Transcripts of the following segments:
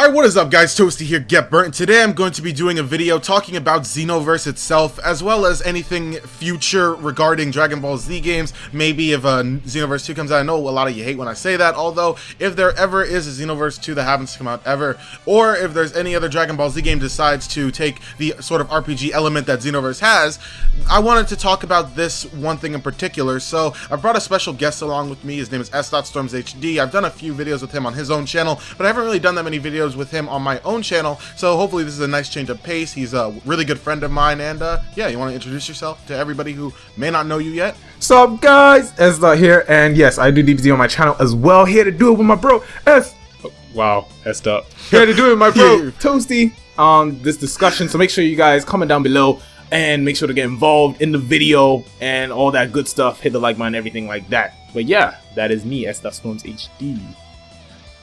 Alright, what is up guys, Toasty here, Get Burnt, and today I'm going to be doing a video talking about Xenoverse itself, as well as anything future regarding Dragon Ball Z games. Maybe if Xenoverse 2 comes out. I know a lot of you hate when I say that, although if there ever is a Xenoverse 2 that happens to come out ever, or if there's any other Dragon Ball Z game decides to take the sort of RPG element that Xenoverse has, I wanted to talk about this one thing in particular. So I brought a special guest along with me. His name is SdotStormzHD. I've done a few videos with him on his own channel, but I haven't really done that many videos with him on my own channel, so hopefully this is a nice change of pace. He's a really good friend of mine, and yeah, you want to introduce yourself to everybody who may not know you yet? Sup guys, SDot here, and yes, I do DBZ on my channel as well. Here to do it with my bro SDot. Here to do it with my bro Toasty on this discussion, so make sure you guys comment down below and make sure to get involved in the video and all that good stuff. Hit the like button, everything like that. But yeah, that is me, SdotStormzHD.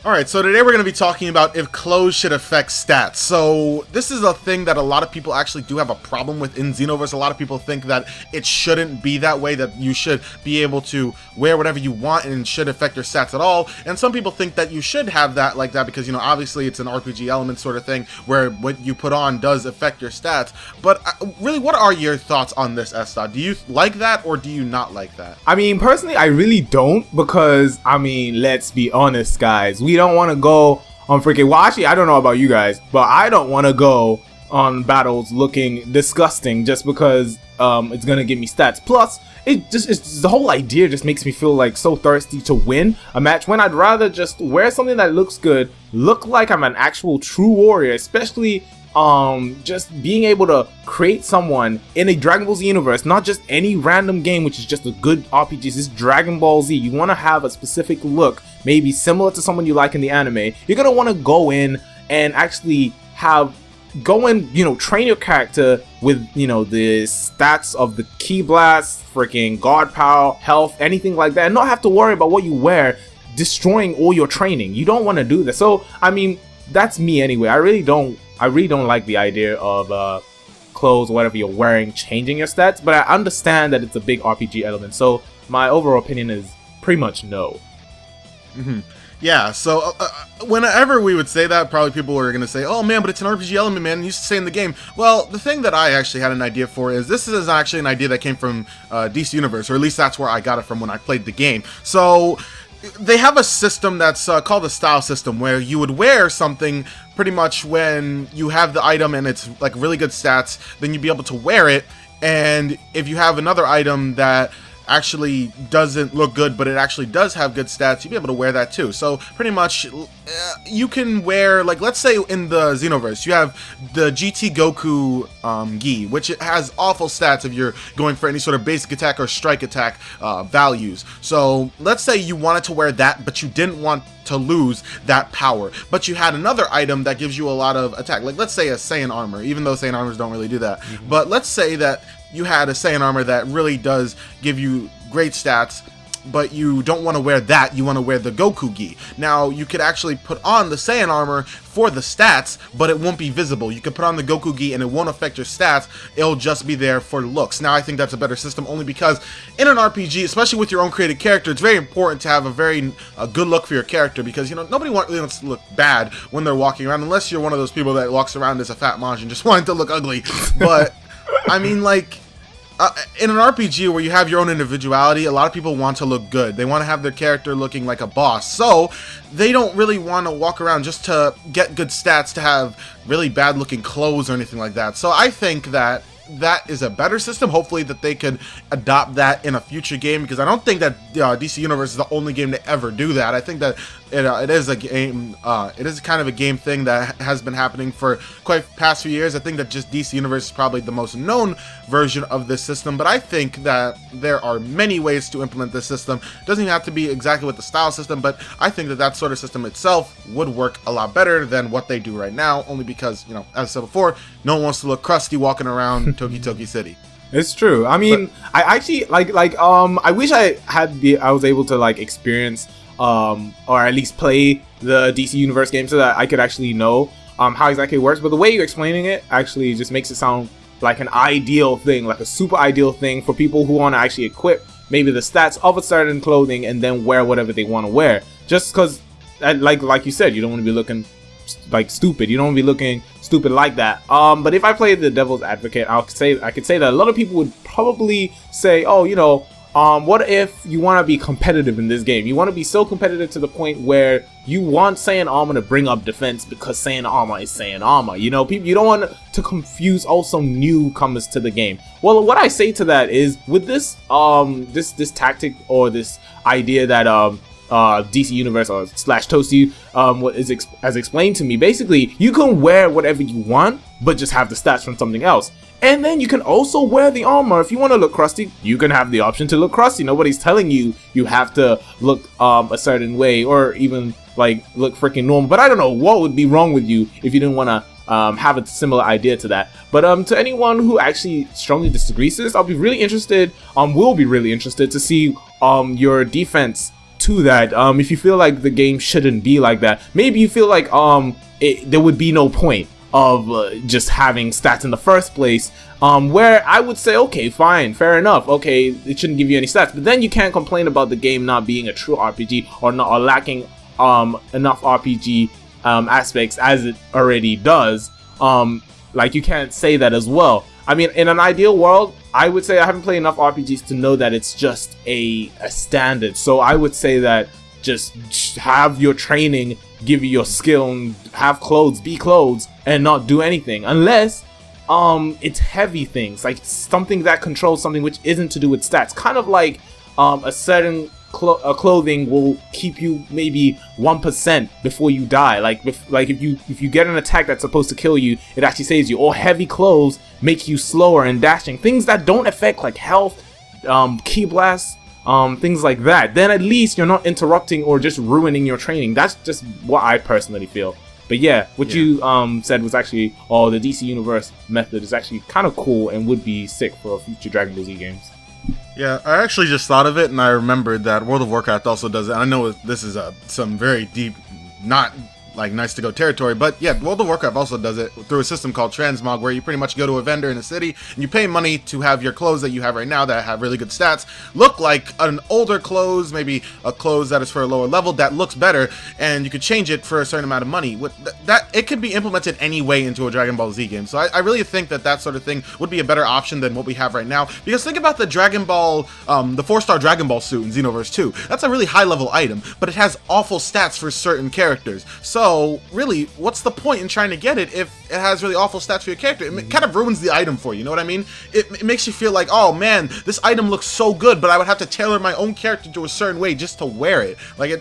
Alright, so today we're going to be talking about if clothes should affect stats. So this is a thing that a lot of people actually do have a problem with in Xenoverse. A lot of people think that it shouldn't be that way, that you should be able to wear whatever you want and it should affect your stats at all. And some people think that you should have that like that because, you know, obviously it's an RPG element sort of thing where what you put on does affect your stats. But really, what are your thoughts on this, SDot? Do you like that or do you not like that? I mean, personally, I really don't, because, I mean, let's be honest, guys. We don't want to go on freaking, well, actually, I don't know about you guys, but I don't want to go on battles looking disgusting just because it's gonna give me stats. Plus, it's the whole idea just makes me feel like so thirsty to win a match, when I'd rather just wear something that looks good, look like I'm an actual true warrior, especially just being able to create someone in a Dragon Ball Z universe, not just any random game which is just a good RPG. This is Dragon Ball Z. You want to have a specific look, maybe similar to someone you like in the anime. You're gonna want to go in and actually train your character with, you know, the stats of the Ki Blast, freaking guard power, health, anything like that, and not have to worry about what you wear destroying all your training. You don't want to do that. So I mean, that's me anyway. I really don't like the idea of clothes, whatever you're wearing, changing your stats, but I understand that it's a big RPG element, so my overall opinion is pretty much no. Yeah, so whenever we would say that, probably people were going to say, oh man, but it's an RPG element, man, you used to say in the game. Well, the thing that I actually had an idea for is, this is actually an idea that came from DC Universe, or at least that's where I got it from when I played the game. So they have a system that's called the style system, where you would wear something pretty much when you have the item and it's like really good stats, then you'd be able to wear it. And if you have another item that actually doesn't look good but it actually does have good stats, you'd be able to wear that too. So pretty much you can wear, like, let's say in the Xenoverse you have the GT Goku gi, which it has awful stats if you're going for any sort of basic attack or strike attack values. So let's say you wanted to wear that but you didn't want to lose that power, but you had another item that gives you a lot of attack, like let's say a Saiyan armor, even though Saiyan armors don't really do that. But let's say that you had a Saiyan armor that really does give you great stats, but you don't want to wear that, you want to wear the Goku gi. Now, you could actually put on the Saiyan armor for the stats, but it won't be visible. You could put on the Goku gi and it won't affect your stats, it'll just be there for looks. Now, I think that's a better system, only because in an RPG, especially with your own created character, it's very important to have a very good look for your character, because, you know, nobody really wants to look bad when they're walking around, unless you're one of those people that walks around as a fat maj and just wanting to look ugly. But I mean, like, in an RPG where you have your own individuality, a lot of people want to look good. They want to have their character looking like a boss. So they don't really want to walk around just to get good stats to have really bad looking clothes or anything like that. So I think that that is a better system. Hopefully that they could adopt that in a future game, because I don't think that DC Universe is the only game to ever do that. I think that it is a game, it is kind of a game thing that has been happening for quite past few years. I think that just DC Universe is probably the most known version of this system, but I think that there are many ways to implement this system. It doesn't even have to be exactly with the style system, but I think that that sort of system itself would work a lot better than what they do right now, only because, you know, as I said before, no one wants to look crusty walking around Toki City. It's true. I mean, I actually I wish I was able to like experience or at least play the DC Universe game so that I could actually know how exactly it works. But the way you're explaining it actually just makes it sound like an ideal thing, like a super ideal thing for people who want to actually equip maybe the stats of a certain clothing and then wear whatever they want to wear. Just because, like you said, you don't want to be looking like stupid. You don't want to be looking stupid like that. But if I play the devil's advocate, I could say that a lot of people would probably say, oh, you know, what if you want to be competitive in this game? You want to be so competitive to the point where you want Saiyan armor to bring up defense because Saiyan armor is Saiyan armor. You know, people, you don't want to confuse also newcomers to the game. Well, what I say to that is with this this tactic or this idea that DC Universe or slash Toasty as explained to me, basically you can wear whatever you want, but just have the stats from something else. And then you can also wear the armor. If you want to look crusty, you can have the option to look crusty. Nobody's telling you you have to look a certain way or even like look freaking normal. But I don't know what would be wrong with you if you didn't want to have a similar idea to that. But to anyone who actually strongly disagrees with this, I'll be really interested, will be really interested to see your defense to that. If you feel like the game shouldn't be like that, maybe you feel like there would be no point of just having stats in the first place, where I would say, okay, fine, fair enough, okay, it shouldn't give you any stats, but then you can't complain about the game not being a true RPG or lacking enough RPG aspects as it already does. Like, you can't say that as well. I mean, in an ideal world, I would say I haven't played enough RPGs to know that it's just a standard. So I would say that just have your training give you your skill and have clothes, be clothes, and not do anything unless it's heavy things, like something that controls something which isn't to do with stats, kind of like a certain clothing will keep you maybe 1% before you die, like if you get an attack that's supposed to kill you, it actually saves you, or heavy clothes make you slower and dashing, things that don't affect like health, ki blasts, things like that, then at least you're not interrupting or just ruining your training. That's just what I personally feel. But yeah, what you said was actually, the DC Universe method is actually kind of cool and would be sick for future Dragon Ball Z games. Yeah, I actually just thought of it and I remembered that World of Warcraft also does it. I know this is some very deep, not like nice to go territory, but yeah, World of Warcraft also does it through a system called transmog, where you pretty much go to a vendor in a city and you pay money to have your clothes that you have right now that have really good stats look like an older clothes, maybe a clothes that is for a lower level that looks better, and you could change it for a certain amount of money. With that, it could be implemented any way into a Dragon Ball Z game. So I really think that sort of thing would be a better option than what we have right now, because think about the Dragon Ball, the 4-star Dragon Ball suit in Xenoverse 2. That's a really high level item, but it has awful stats for certain characters. So really, what's the point in trying to get it if it has really awful stats for your character? It kind of ruins the item for you, know what I mean? It makes you feel like, oh man, this item looks so good, but I would have to tailor my own character to a certain way just to wear it. Like,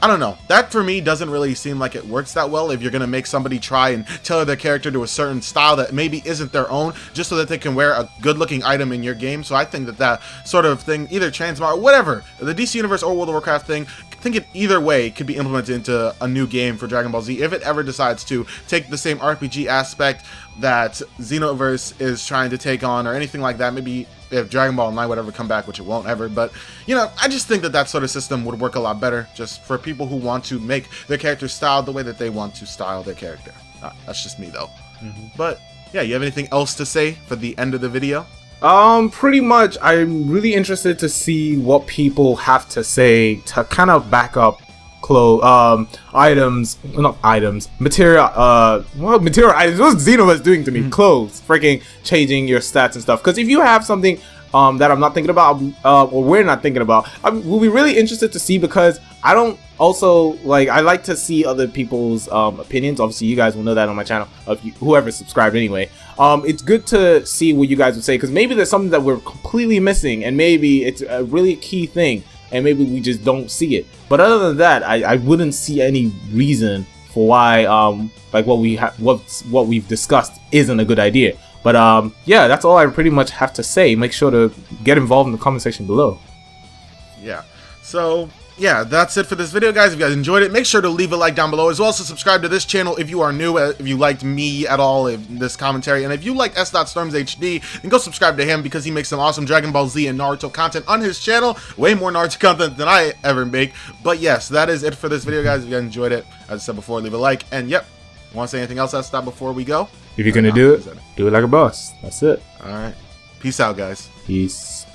I don't know. That for me doesn't really seem like it works that well if you're going to make somebody try and tailor their character to a certain style that maybe isn't their own, just so that they can wear a good looking item in your game. So I think that sort of thing, either transmog or whatever, the DC Universe or World of Warcraft thing, I think it either way could be implemented into a new game for Dragon Ball Z if it ever decides to take the same RPG aspect that Xenoverse is trying to take on, or anything like that. Maybe if Dragon Ball Online would ever come back, which it won't ever, but you know, I just think that sort of system would work a lot better just for people who want to make their character style the way that they want to style their character. That's just me though. But yeah, you have anything else to say for the end of the video? Pretty much, I'm really interested to see what people have to say to kind of back up items, not items, material items. What's Xenoverse doing to me? Clothes, freaking changing your stats and stuff. Because if you have something that I'm not thinking about, or we're not thinking about, we'll be really interested to see, because I don't also I like to see other people's opinions. Obviously, you guys will know that on my channel, whoever subscribed anyway. It's good to see what you guys would say, because maybe there's something that we're completely missing, and maybe it's a really key thing, and maybe we just don't see it. But other than that, I wouldn't see any reason for why what we've discussed isn't a good idea. But yeah, that's all I pretty much have to say. Make sure to get involved in the comment section below. Yeah, so yeah, that's it for this video, guys. If you guys enjoyed it, make sure to leave a like down below, as well as to subscribe to this channel if you are new, if you liked me at all in this commentary. And if you like SdotStormzHD, then go subscribe to him, because he makes some awesome Dragon Ball Z and Naruto content on his channel. Way more Naruto content than I ever make. But yes, that is it for this video, guys. If you guys enjoyed it, as I said before, leave a like. And yep, want to say anything else, SDot, before we go? If you're gonna do it like a boss. That's it. All right. Peace out, guys. Peace.